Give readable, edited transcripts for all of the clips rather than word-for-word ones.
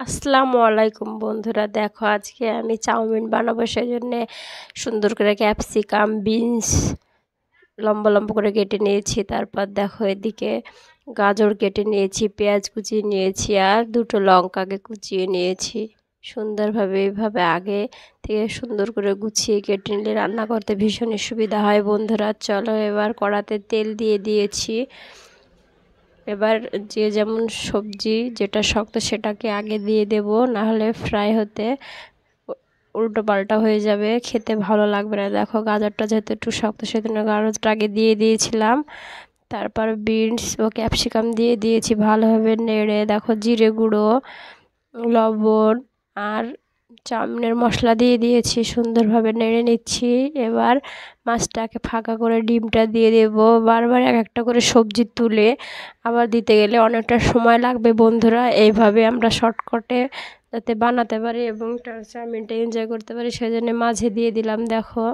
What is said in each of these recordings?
আসসালামু আলাইকুম বন্ধুরা, দেখো আজকে আমি চাউমিন বানাবো। সেজন্য সুন্দর করে ক্যাপসিকাম, বিনস লম্বা লম্বা করে কেটে নিয়েছি। তারপর দেখো এদিকে গাজর কেটে নিয়েছি, পেঁয়াজ কুচিয়ে নিয়েছি, আর দুটো লঙ্কাকে কুচিয়ে নিয়েছি। সুন্দরভাবে এইভাবে আগে থেকে সুন্দর করে গুছিয়ে কেটে নিলে রান্না করতে ভীষণই সুবিধা হয় বন্ধুরা। চলো, এবার কড়াতে তেল দিয়ে দিয়েছি। এবার যে যেমন সবজি যেটা শক্ত সেটাকে আগে দিয়ে দেব, নাহলে ফ্রাই হতে উল্টো পাল্টা হয়ে যাবে, খেতে ভালো লাগবে না। দেখো গাজরটা যেহেতু একটু শক্ত সেজন্য গাজরটা আগে দিয়ে দিয়েছিলাম। তারপর বিনস ও ক্যাপসিকাম দিয়ে দিয়েছি, ভালোভাবে নেড়ে দেখো জিরে গুঁড়ো, লবণ আর চাউমিনের মশলা দিয়ে দিয়েছি, সুন্দরভাবে নেড়ে নিচ্ছি। এবার মাছটাকে ফাঁকা করে ডিমটা দিয়ে দেব। বারবার এক একটা করে সবজি তুলে আবার দিতে গেলে অনেকটা সময় লাগবে বন্ধুরা। এইভাবে আমরা শর্টকাটে যাতে বানাতে পারি এবং চাউমিনটা এনজয় করতে পারি, সেজন্য মাঝে দিয়ে দিলাম। দেখো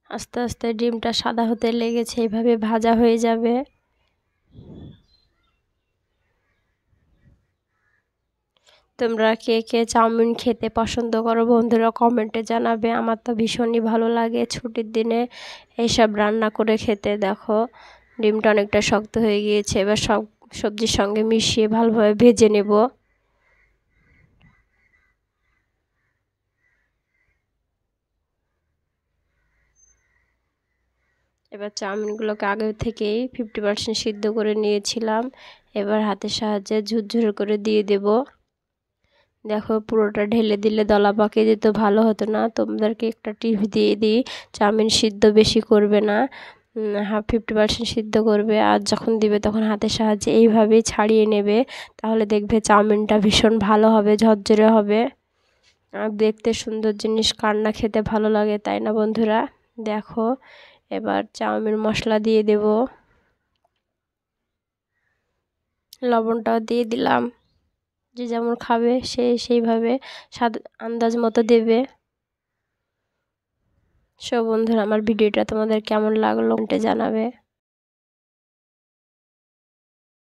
আস্তে আস্তে ডিমটা সাদা হতে লেগেছে, এইভাবে ভাজা হয়ে যাবে। তোমরা কে কে চাউমিন খেতে পছন্দ করো বন্ধুরা, কমেন্টে জানাবে। আমার তো ভীষণই ভালো লাগে ছুটির দিনে এইসব রান্না করে খেতে। দেখো ডিমটা অনেকটা শক্ত হয়ে গিয়েছে, এবার সব সবজির সঙ্গে মিশিয়ে ভালোভাবে ভেজে নেব। এবার চাউমিনগুলোকে আগে থেকেই 50% সিদ্ধ করে নিয়েছিলাম। এবার হাতের সাহায্যে ঝুরঝুরে করে দিয়ে দেব। দেখো পুরোটা ঢেলে দিলে দলা পাকিয়ে যেত, ভালো হতো না। তোমাদেরকে একটা টিপ দিয়ে দিই, চাউমিন সিদ্ধ বেশি করবে না, 50% সিদ্ধ করবে। আর যখন দিবে তখন হাতের সাহায্যে এইভাবেই ছাড়িয়ে নেবে, তাহলে দেখবে চাউমিনটা ভীষণ ভালো হবে, ঝরঝরে হবে। আর দেখতে সুন্দর জিনিস কার না খেতে ভালো লাগে, তাই না বন্ধুরা? দেখো এবার চাউমিন মশলা দিয়ে দেব, লবণটাও দিয়ে দিলাম। যে যেমন খাবে সে সেইভাবে স্বাদ আন্দাজ মতো দেবে। সব বন্ধুরা, আমার ভিডিওটা তোমাদের কেমন লাগলো কমেন্টে জানাবে।